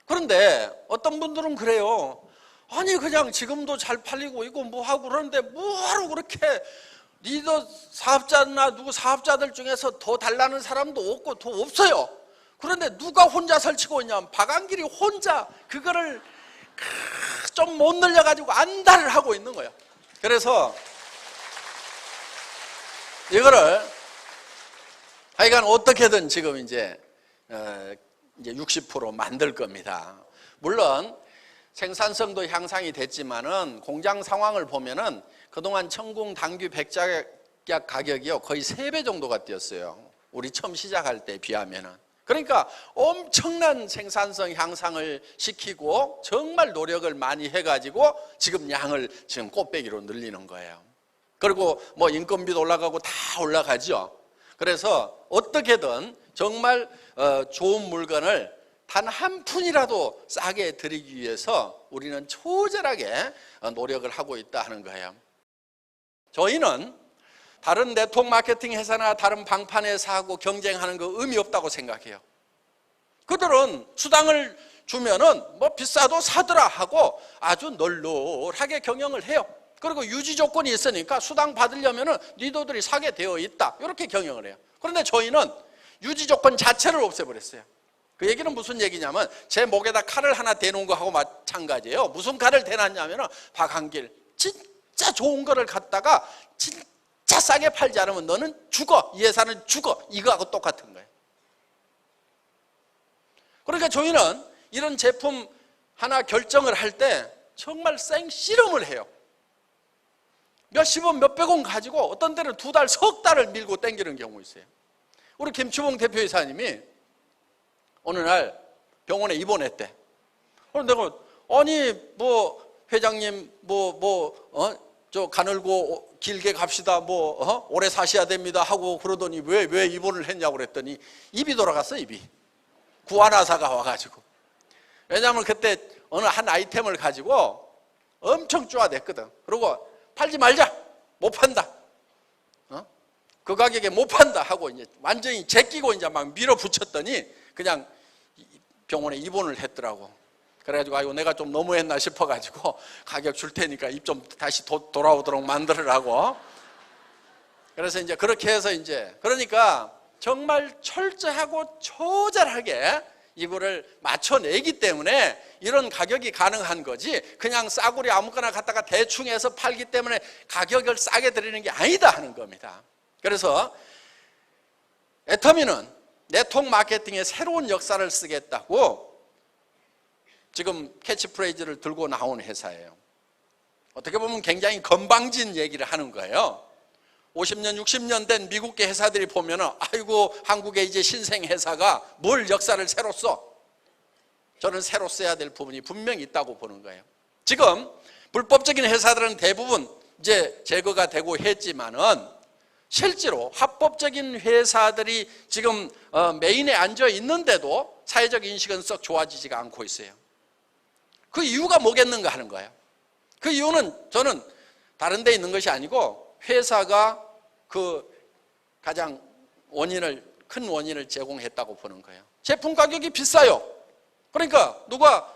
그런데 어떤 분들은 그래요. 아니 그냥 지금도 잘 팔리고 있고 뭐 하고 그러는데 뭐하러 그렇게, 리더 사업자나 누구 사업자들 중에서 더 달라는 사람도 없고 더 없어요. 그런데 누가 혼자 설치고 있냐면 박한길이 혼자 그거를 좀 못 늘려가지고 안달을 하고 있는 거예요. 그래서 이거를 하여간 어떻게든 지금 이제 60% 만들 겁니다. 물론 생산성도 향상이 됐지만은 공장 상황을 보면은 그동안 청궁 당귀 백작약 가격이요 거의 3배 정도가 뛰었어요. 우리 처음 시작할 때 비하면은. 그러니까 엄청난 생산성 향상을 시키고 정말 노력을 많이 해가지고 지금 양을 지금 꽃배기로 늘리는 거예요. 그리고 뭐 인건비도 올라가고 다 올라가죠. 그래서 어떻게든 정말 좋은 물건을 단 한 푼이라도 싸게 드리기 위해서 우리는 초절하게 노력을 하고 있다 하는 거예요. 저희는 다른 네트워크 마케팅 회사나 다른 방판 회사하고 경쟁하는 거 의미 없다고 생각해요. 그들은 수당을 주면은 뭐 비싸도 사더라 하고 아주 널널하게 경영을 해요. 그리고 유지 조건이 있으니까 수당 받으려면 니도들이 사게 되어 있다, 이렇게 경영을 해요. 그런데 저희는 유지 조건 자체를 없애버렸어요. 그 얘기는 무슨 얘기냐면 제 목에다 칼을 하나 대놓은 거하고 마찬가지예요. 무슨 칼을 대놨냐면 박한길, 진짜 좋은 거를 갖다가 진짜 싸게 팔지 않으면 너는 죽어, 이 회사는 죽어, 이거하고 똑같은 거예요. 그러니까 저희는 이런 제품 하나 결정을 할 때 정말 생씨름을 해요. 몇십 원, 몇백 원 가지고 어떤 때는 두 달, 석 달을 밀고 땡기는 경우 있어요. 우리 김추봉 대표이사님이 어느 날 병원에 입원했대. 그래서 내가 아니 뭐 회장님 저 가늘고 길게 갑시다, 오래 사셔야 됩니다 하고 그러더니 왜 입원을 했냐고 그랬더니 입이 돌아갔어. 입이 구안화사가 와가지고. 왜냐하면 그때 어느 한 아이템을 가지고 엄청 쪼아댔거든. 그리고 팔지 말자, 못 판다, 그 가격에 못 판다 하고 이제 완전히 제끼고 이제 막 밀어붙였더니 그냥 병원에 입원을 했더라고. 그래가지고 아이고 내가 좀 너무했나 싶어가지고 가격 줄 테니까 입 좀 다시 돌아오도록 만들으라고. 그래서 이제 그렇게 해서 이제 그러니까 정말 철저하고 처절하게 이거를 맞춰내기 때문에 이런 가격이 가능한 거지, 그냥 싸구려 아무거나 갖다가 대충 해서 팔기 때문에 가격을 싸게 드리는 게 아니다 하는 겁니다. 그래서 애터미는 네트워크 마케팅의 새로운 역사를 쓰겠다고 지금 캐치프레이즈를 들고 나온 회사예요. 어떻게 보면 굉장히 건방진 얘기를 하는 거예요. 50년, 60년 된 미국계 회사들이 보면은 아이고 한국의 이제 신생 회사가 뭘 역사를 새로 써. 저는 새로 써야 될 부분이 분명히 있다고 보는 거예요. 지금 불법적인 회사들은 대부분 이제 제거가 되고 했지만은 실제로 합법적인 회사들이 지금 메인에 앉아 있는데도 사회적 인식은 썩 좋아지지가 않고 있어요. 그 이유가 뭐겠는가 하는 거예요. 그 이유는 저는 다른 데 있는 것이 아니고 회사가 그 가장 큰 원인을 제공했다고 보는 거예요. 제품 가격이 비싸요. 그러니까 누가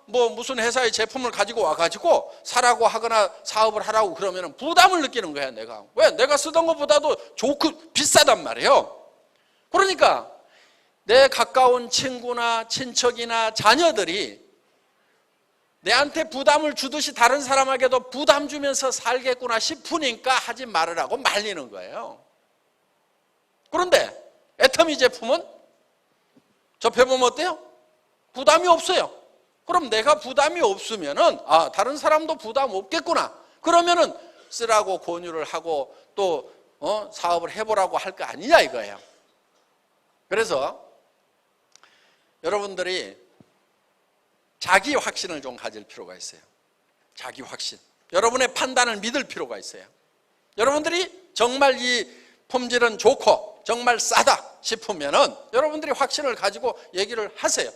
무슨 회사의 제품을 가지고 와가지고 사라고 하거나 사업을 하라고 그러면 부담을 느끼는 거야. 내가 왜? 내가 쓰던 것보다도 좋고 비싸단 말이에요. 그러니까 내 가까운 친구나 친척이나 자녀들이 내한테 부담을 주듯이 다른 사람에게도 부담 주면서 살겠구나 싶으니까 하지 말으라고 말리는 거예요. 그런데 애터미 제품은 접해보면 어때요? 부담이 없어요. 그럼 내가 부담이 없으면은 다른 사람도 부담 없겠구나. 그러면은 쓰라고 권유를 하고 또 사업을 해보라고 할 거 아니냐 이거예요. 그래서 여러분들이 자기 확신을 좀 가질 필요가 있어요. 자기 확신. 여러분의 판단을 믿을 필요가 있어요. 여러분들이 정말 이 품질은 좋고 정말 싸다 싶으면은 여러분들이 확신을 가지고 얘기를 하세요.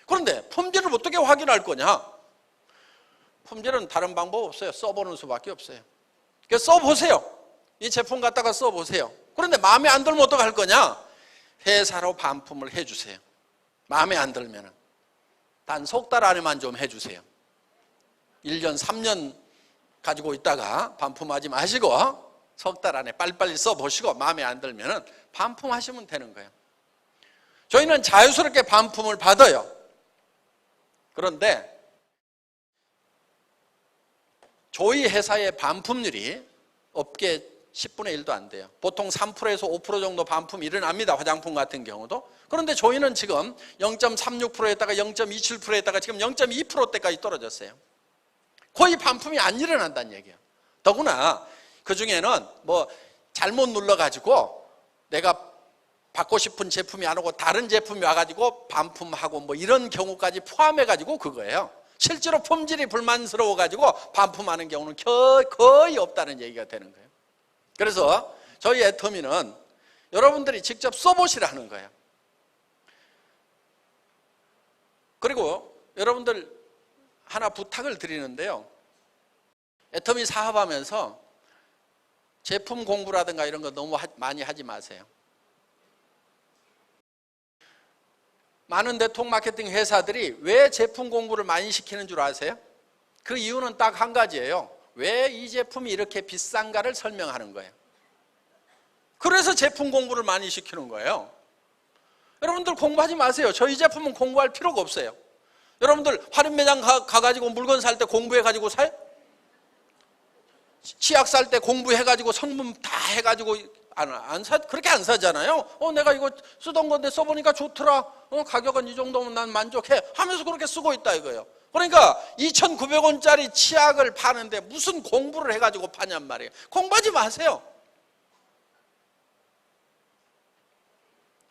그런데 품질을 어떻게 확인할 거냐? 품질은 다른 방법 없어요. 써보는 수밖에 없어요. 그래서 써보세요. 이 제품 갖다가 써보세요. 그런데 마음에 안 들면 어떡할 거냐? 회사로 반품을 해주세요. 마음에 안 들면은. 단 석 달 안에만 좀 해주세요. 1년, 3년 가지고 있다가 반품하지 마시고 석 달 안에 빨리빨리 써보시고 마음에 안 들면은 반품하시면 되는 거예요. 저희는 자유스럽게 반품을 받아요. 그런데 저희 회사의 반품률이 업계 10분의 1도 안 돼요. 보통 3%에서 5% 정도 반품이 일어납니다. 화장품 같은 경우도. 그런데 저희는 지금 0.36%에다가 0.27%에다가 지금 0.2%대까지 떨어졌어요. 거의 반품이 안 일어난다는 얘기예요. 더구나 그 중에는 잘못 눌러가지고 내가 받고 싶은 제품이 안 오고 다른 제품이 와가지고 반품하고 이런 경우까지 포함해가지고 그거예요. 실제로 품질이 불만스러워가지고 반품하는 경우는 거의 없다는 얘기가 되는 거예요. 그래서 저희 애터미는 여러분들이 직접 써보시라는 거예요. 그리고 여러분들 하나 부탁을 드리는데요. 애터미 사업하면서 제품 공부라든가 이런 거 너무 많이 하지 마세요. 많은 네트워크 마케팅 회사들이 왜 제품 공부를 많이 시키는 줄 아세요? 그 이유는 딱 한 가지예요. 왜 이 제품이 이렇게 비싼가를 설명하는 거예요. 그래서 제품 공부를 많이 시키는 거예요. 여러분들 공부하지 마세요. 저희 제품은 공부할 필요가 없어요. 여러분들 할인 매장 가가지고 물건 살 때 공부해가지고 사요? 치약 살 때 공부해가지고 성분 다 해가지고 그렇게 안 사잖아요. 내가 이거 쓰던 건데 써보니까 좋더라. 가격은 이 정도면 난 만족해. 하면서 그렇게 쓰고 있다 이거예요. 그러니까 2,900원짜리 치약을 파는데 무슨 공부를 해가지고 파냔 말이에요. 공부하지 마세요.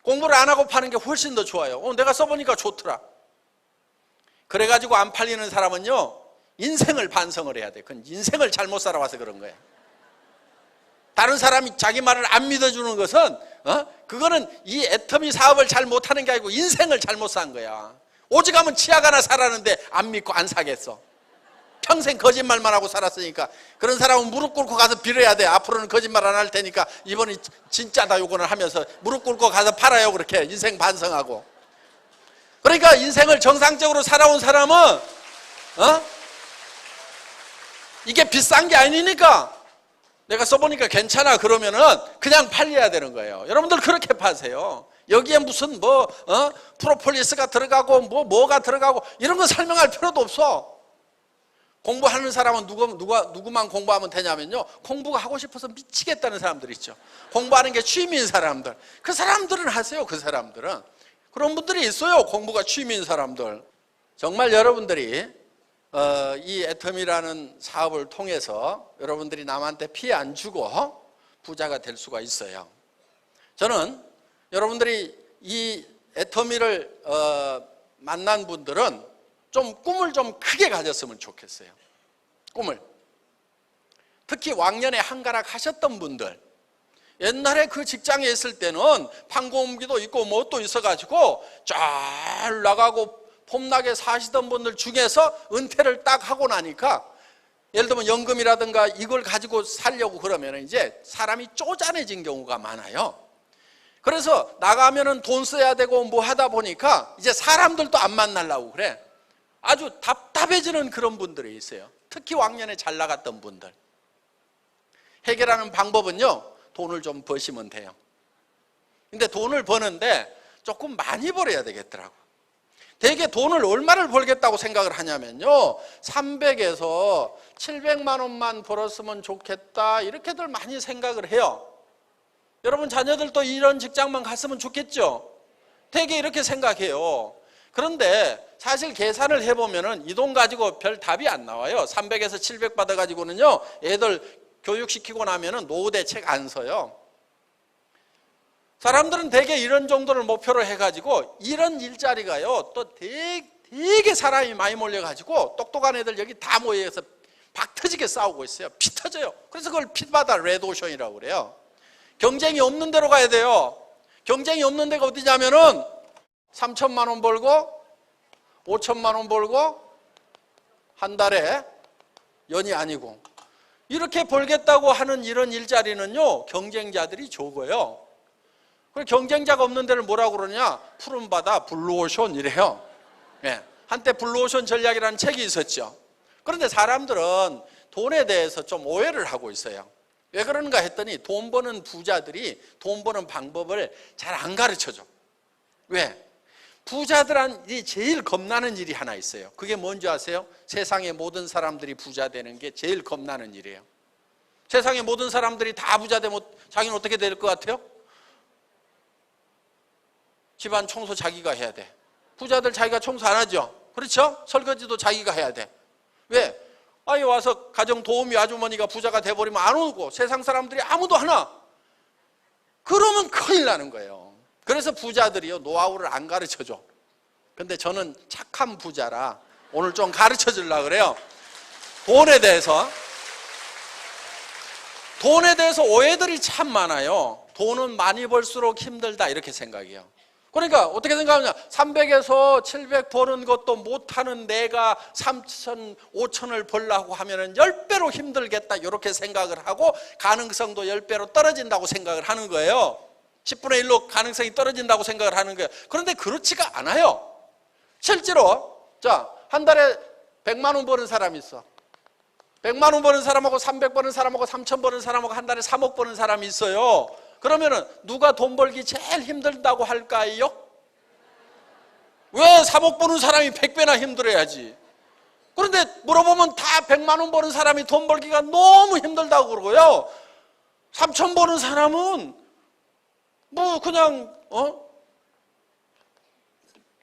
공부를 안 하고 파는 게 훨씬 더 좋아요. 내가 써보니까 좋더라. 그래가지고 안 팔리는 사람은요, 인생을 반성을 해야 돼. 그건 인생을 잘못 살아와서 그런 거예요. 다른 사람이 자기 말을 안 믿어주는 것은 그거는 이 애터미 사업을 잘 못하는 게 아니고 인생을 잘못 산 거야. 오직하면 치약 하나 사라는데 안 믿고 안 사겠어. 평생 거짓말만 하고 살았으니까. 그런 사람은 무릎 꿇고 가서 빌어야 돼. 앞으로는 거짓말 안 할 테니까 이번이 진짜다 요거는 하면서 무릎 꿇고 가서 팔아요. 그렇게 인생 반성하고. 그러니까 인생을 정상적으로 살아온 사람은 이게 비싼 게 아니니까 내가 써보니까 괜찮아 그러면은 그냥 팔려야 되는 거예요. 여러분들 그렇게 파세요. 여기에 무슨 프로폴리스가 들어가고 뭐가 들어가고 이런 거 설명할 필요도 없어. 공부하는 사람은 누구만 공부하면 되냐면요, 공부가 하고 싶어서 미치겠다는 사람들 있죠. 공부하는 게 취미인 사람들, 그 사람들은 하세요. 그 사람들은 그런 분들이 있어요. 공부가 취미인 사람들. 정말 여러분들이 이 애터미라는 사업을 통해서 여러분들이 남한테 피해 안 주고 부자가 될 수가 있어요. 저는 여러분들이 이 애터미를 만난 분들은 좀 꿈을 좀 크게 가졌으면 좋겠어요. 꿈을. 특히 왕년에 한가락 하셨던 분들, 옛날에 그 직장에 있을 때는 판공기도 있고 뭣도 있어가지고 잘 나가고 폼나게 사시던 분들 중에서 은퇴를 딱 하고 나니까, 예를 들면 연금이라든가 이걸 가지고 살려고 그러면 이제 사람이 쪼잔해진 경우가 많아요. 그래서 나가면은 돈 써야 되고 뭐 하다 보니까 이제 사람들도 안 만나려고 그래. 아주 답답해지는 그런 분들이 있어요. 특히 왕년에 잘 나갔던 분들. 해결하는 방법은요, 돈을 좀 버시면 돼요. 근데 돈을 버는데 조금 많이 벌어야 되겠더라고. 대개 돈을 얼마를 벌겠다고 생각을 하냐면요, 300에서 700만 원만 벌었으면 좋겠다 이렇게들 많이 생각을 해요. 여러분 자녀들도 이런 직장만 갔으면 좋겠죠? 대개 이렇게 생각해요. 그런데 사실 계산을 해보면은 이 돈 가지고 별 답이 안 나와요. 300에서 700 받아가지고는요, 애들 교육시키고 나면은 노후대 책 안 써요. 사람들은 대개 이런 정도를 목표로 해가지고 이런 일자리가요, 또 되게 사람이 많이 몰려가지고 똑똑한 애들 여기 다 모여서 박 터지게 싸우고 있어요. 피 터져요. 그래서 그걸 피바다 레드오션이라고 그래요. 경쟁이 없는 데로 가야 돼요. 경쟁이 없는 데가 어디냐면은 3천만 원 벌고 5천만 원 벌고 한 달에 연이 아니고 이렇게 벌겠다고 하는 이런 일자리는요, 경쟁자들이 적어요. 그리고 경쟁자가 없는 데를 뭐라고 그러냐? 푸른 바다 블루오션 이래요. 예. 한때 블루오션 전략이라는 책이 있었죠. 그런데 사람들은 돈에 대해서 좀 오해를 하고 있어요. 왜 그러는가 했더니 돈 버는 부자들이 돈 버는 방법을 잘 안 가르쳐줘. 왜? 부자들이 제일 겁나는 일이 하나 있어요. 그게 뭔지 아세요? 세상의 모든 사람들이 부자 되는 게 제일 겁나는 일이에요. 세상의 모든 사람들이 다 부자 되면 자기는 어떻게 될 것 같아요? 집안 청소 자기가 해야 돼. 부자들 자기가 청소 안 하죠? 그렇죠? 설거지도 자기가 해야 돼. 왜? 아이 와서 가정 도우미 아주머니가 부자가 돼버리면 안 오고 세상 사람들이 아무도 하나. 그러면 큰일 나는 거예요. 그래서 부자들이요, 노하우를 안 가르쳐줘. 근데 저는 착한 부자라 오늘 좀 가르쳐 주려고 그래요. 돈에 대해서 오해들이 참 많아요. 돈은 많이 벌수록 힘들다 이렇게 생각해요. 그러니까 어떻게 생각하냐? 300에서 700 버는 것도 못하는 내가 3천, 5천을 벌려고 하면은 10배로 힘들겠다 이렇게 생각을 하고 가능성도 10배로 떨어진다고 생각을 하는 거예요. 10분의 1로 가능성이 떨어진다고 생각을 하는 거예요. 그런데 그렇지가 않아요. 실제로 자, 한 달에 100만 원 버는 사람이 있어. 100만 원 버는 사람하고 300 버는 사람하고 3천 버는 사람하고 한 달에 3억 버는 사람이 있어요. 그러면은 누가 돈 벌기 제일 힘들다고 할까요? 왜 3억 버는 사람이 100배나 힘들어야지. 그런데 물어보면 다 100만 원 버는 사람이 돈 벌기가 너무 힘들다고 그러고요. 3천 버는 사람은 뭐 그냥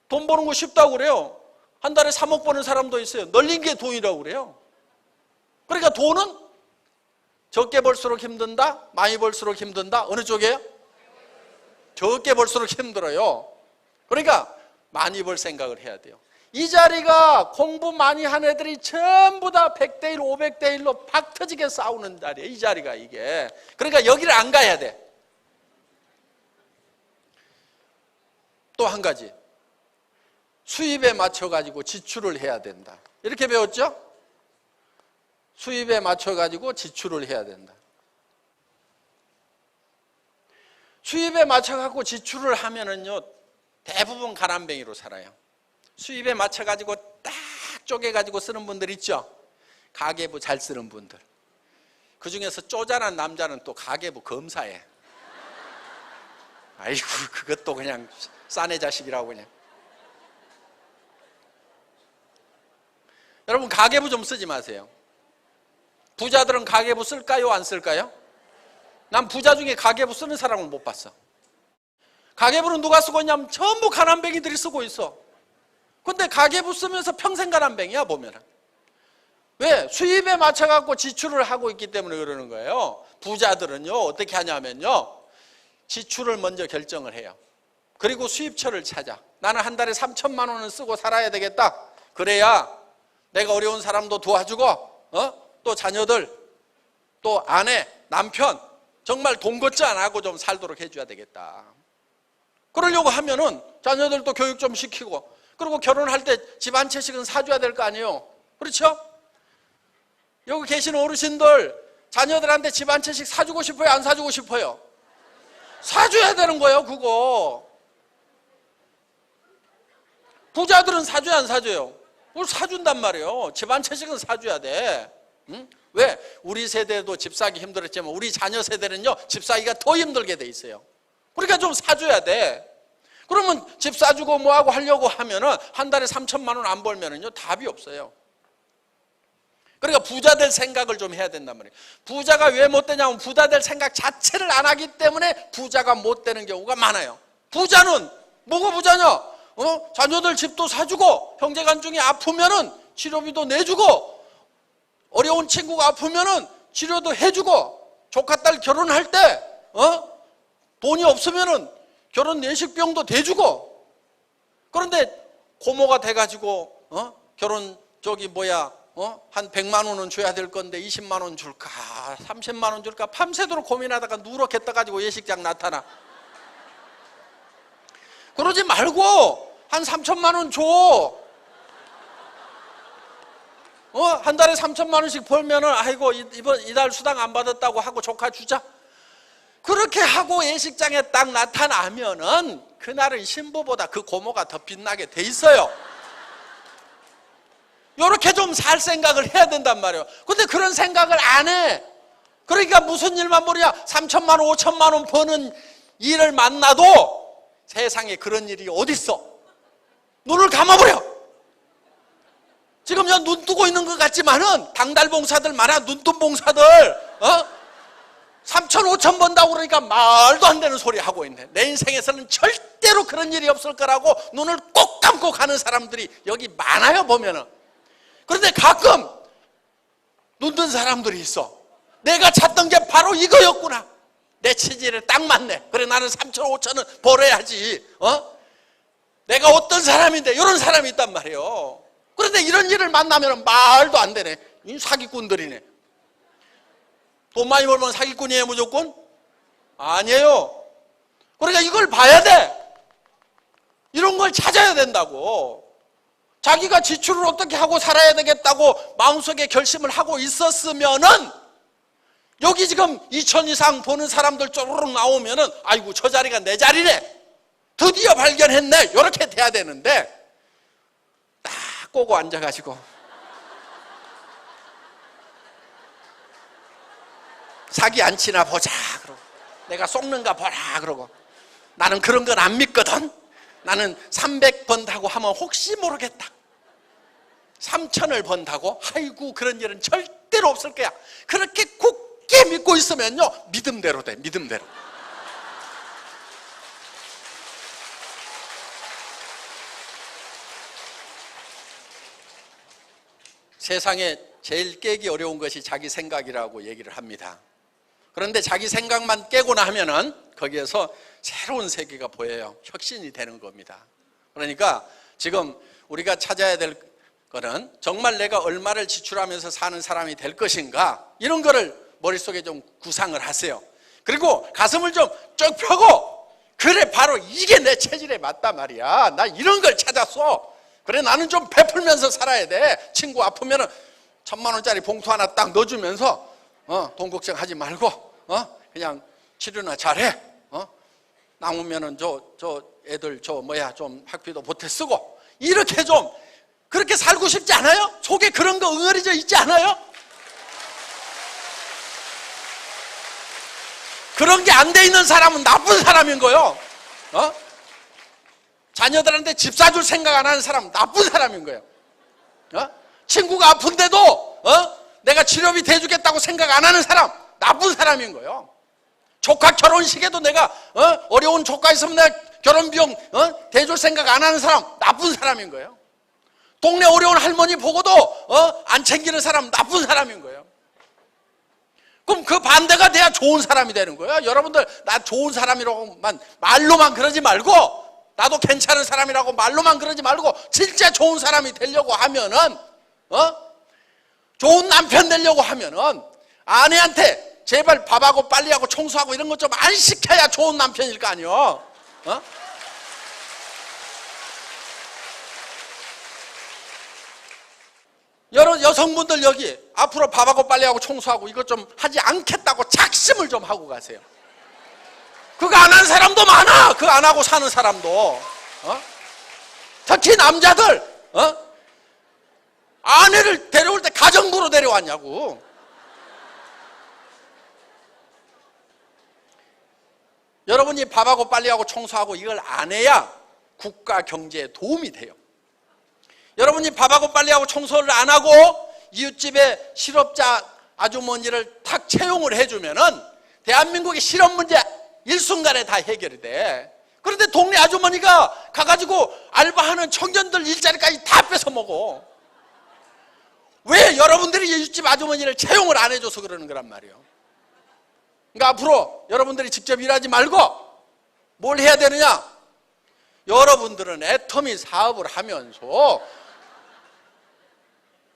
돈 버는 거 쉽다고 그래요. 한 달에 3억 버는 사람도 있어요. 널린 게 돈이라고 그래요. 그러니까 돈은 적게 벌수록 힘든다, 많이 벌수록 힘든다. 어느 쪽이에요? 적게 벌수록 힘들어요. 그러니까 많이 벌 생각을 해야 돼요. 이 자리가 공부 많이 한 애들이 전부 다 100대 1, 500대 1로 박 터지게 싸우는 자리예요. 이 자리가 이게. 그러니까 여기를 안 가야 돼. 또 한 가지. 수입에 맞춰가지고 지출을 해야 된다. 이렇게 배웠죠? 수입에 맞춰가지고 지출을 해야 된다. 수입에 맞춰가지고 지출을 하면은요, 대부분 가난뱅이로 살아요. 수입에 맞춰가지고 딱 쪼개가지고 쓰는 분들 있죠? 가계부 잘 쓰는 분들. 그 중에서 쪼잔한 남자는 또 가계부 검사해. 아이고, 그것도 그냥 싸네 자식이라고 그냥. 여러분, 가계부 좀 쓰지 마세요. 부자들은 가계부 쓸까요? 안 쓸까요? 난 부자 중에 가계부 쓰는 사람을 못 봤어. 가계부는 누가 쓰고 있냐면 전부 가난뱅이들이 쓰고 있어. 근데 가계부 쓰면서 평생 가난뱅이야 보면은. 왜? 수입에 맞춰갖고 지출을 하고 있기 때문에 그러는 거예요. 부자들은요 어떻게 하냐면요, 지출을 먼저 결정을 해요. 그리고 수입처를 찾아. 나는 한 달에 3천만 원은 쓰고 살아야 되겠다. 그래야 내가 어려운 사람도 도와주고 또 자녀들, 또 아내, 남편 정말 돈 걱정 안 하고 좀 살도록 해줘야 되겠다. 그러려고 하면은 자녀들도 교육 좀 시키고, 그리고 결혼할 때 집 한 채씩은 사줘야 될 거 아니에요. 그렇죠? 여기 계신 어르신들 자녀들한테 집 한 채씩 사주고 싶어요? 안 사주고 싶어요? 사줘야 되는 거예요. 그거 부자들은 사줘야 안 사줘요? 그걸 사준단 말이에요. 집 한 채씩은 사줘야 돼. 응? 왜? 우리 세대도 집 사기 힘들었지만 우리 자녀 세대는요 집 사기가 더 힘들게 돼 있어요. 그러니까 좀 사줘야 돼. 그러면 집 사주고 뭐하고 하려고 하면은 한 달에 3천만 원 안 벌면은요 답이 없어요. 그러니까 부자 될 생각을 좀 해야 된단 말이에요. 부자가 왜 못 되냐면 부자 될 생각 자체를 안 하기 때문에 부자가 못 되는 경우가 많아요. 부자는 뭐가 부자냐? 자녀들 집도 사주고, 형제간 중에 아프면은 치료비도 내주고, 어려운 친구가 아프면은 치료도 해주고, 조카딸 결혼할 때 돈이 없으면은 결혼 내식비용도 대주고. 그런데 고모가 돼가지고 결혼 한 100만 원은 줘야 될 건데 20만 원 줄까 30만 원 줄까 밤새도록 고민하다가 누렇겠다 가지고 예식장 나타나. 그러지 말고 한 3천만 원 줘. 한 달에 3천만 원씩 벌면은 아이고 이달 수당 안 받았다고 하고 조카 주자. 그렇게 하고 예식장에 딱 나타나면은 그날은 신부보다 그 고모가 더 빛나게 돼 있어요. 이렇게 좀 살 생각을 해야 된단 말이에요. 근데 그런 생각을 안 해. 그러니까 무슨 일만 벌이야? 3천만 원, 5천만 원 버는 일을 만나도 세상에 그런 일이 어딨어? 눈을 감아버려. 지금 눈 뜨고 있는 것 같지만은 당달봉사들 많아. 눈뜬 봉사들 3천, 5천 번다고 그러니까 말도 안 되는 소리 하고 있네. 내 인생에서는 절대로 그런 일이 없을 거라고 눈을 꼭 감고 가는 사람들이 여기 많아요 보면은. 그런데 가끔 눈 뜬 사람들이 있어. 내가 찾던 게 바로 이거였구나. 내 체질에 딱 맞네. 그래 나는 3천, 5천은 벌어야지. 내가 어떤 사람인데 이런 사람이 있단 말이에요. 그런데 이런 일을 만나면 말도 안 되네. 이 사기꾼들이네. 돈 많이 벌면 사기꾼이에요 무조건? 아니에요. 그러니까 이걸 봐야 돼. 이런 걸 찾아야 된다고. 자기가 지출을 어떻게 하고 살아야 되겠다고 마음속에 결심을 하고 있었으면은 여기 지금 2천 이상 버는 사람들 쪼르륵 나오면은 아이고 저 자리가 내 자리네. 드디어 발견했네. 이렇게 돼야 되는데 딱 꼬고 앉아가지고 사기 안 치나 보자 그러고, 내가 속는가 보라 그러고, 나는 그런 건 안 믿거든. 나는 300번다고 하면 혹시 모르겠다. 3,000을 번다고? 아이고 그런 일은 절대로 없을 거야. 그렇게 굳게 믿고 있으면요, 믿음대로 돼. 믿음대로. 세상에 제일 깨기 어려운 것이 자기 생각이라고 얘기를 합니다. 그런데 자기 생각만 깨고 나면은 거기에서 새로운 세계가 보여요. 혁신이 되는 겁니다. 그러니까 지금 우리가 찾아야 될 거는 정말 내가 얼마를 지출하면서 사는 사람이 될 것인가, 이런 거를 머릿속에 좀 구상을 하세요. 그리고 가슴을 좀 쭉 펴고, 그래 바로 이게 내 체질에 맞단 말이야. 나 이런 걸 찾았어. 그래 나는 좀 베풀면서 살아야 돼. 친구 아프면은 1,000만 원짜리 봉투 하나 딱 넣어주면서 돈 걱정하지 말고 그냥 치료나 잘해. 남으면은 저 애들 좀 학비도 보태 쓰고, 이렇게 좀 그렇게 살고 싶지 않아요? 속에 그런 거 응어리져 있지 않아요? 그런 게 안 돼 있는 사람은 나쁜 사람인 거예요. 자녀들한테 집 사줄 생각 안 하는 사람은 나쁜 사람인 거예요. 친구가 아픈데도 내가 치료비 대주겠다고 생각 안 하는 사람, 나쁜 사람인 거예요. 조카 결혼식에도 내가 어려운 조카 있으면 내가 결혼 비용 대줄 생각 안 하는 사람, 나쁜 사람인 거예요. 동네 어려운 할머니 보고도 안 챙기는 사람, 나쁜 사람인 거예요. 그럼 그 반대가 돼야 좋은 사람이 되는 거예요. 여러분들, 나 좋은 사람이라고만 말로만 그러지 말고, 나도 괜찮은 사람이라고 말로만 그러지 말고, 진짜 좋은 사람이 되려고 하면은, 좋은 남편 되려고 하면은 아내한테 제발 밥하고 빨리하고 청소하고 이런 것 좀 안 시켜야 좋은 남편일 거 아니에요. 여성분들 여기 앞으로 밥하고 빨리하고 청소하고 이것 좀 하지 않겠다고 작심을 좀 하고 가세요. 그거 안 하는 사람도 많아. 그거 안 하고 사는 사람도. 특히 남자들 아내를 데려올 때 가정부로 데려왔냐고. 여러분이 밥하고 빨리하고 청소하고 이걸 안 해야 국가 경제에 도움이 돼요. 여러분이 밥하고 빨리하고 청소를 안 하고 이웃집에 실업자 아주머니를 탁 채용을 해주면은 대한민국의 실업 문제 일순간에 다 해결이 돼. 그런데 동네 아주머니가 가가지고 알바하는 청년들 일자리까지 다 뺏어 먹어. 왜? 여러분들이 이웃집 아주머니를 채용을 안 해줘서 그러는 거란 말이에요. 그러니까 앞으로 여러분들이 직접 일하지 말고 뭘 해야 되느냐? 여러분들은 애터미 사업을 하면서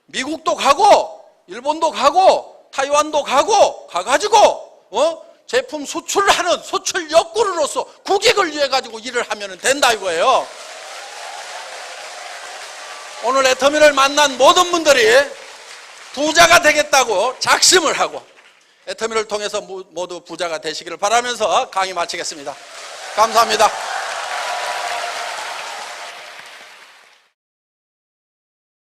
미국도 가고 일본도 가고 타이완도 가가지고 제품 수출을 하는 수출 역군으로서 국익을 위해 가지고 일을 하면 된다 이거예요. 오늘 애터미를 만난 모든 분들이 부자가 되겠다고 작심을 하고 애터미를 통해서 모두 부자가 되시기를 바라면서 강의 마치겠습니다. 감사합니다.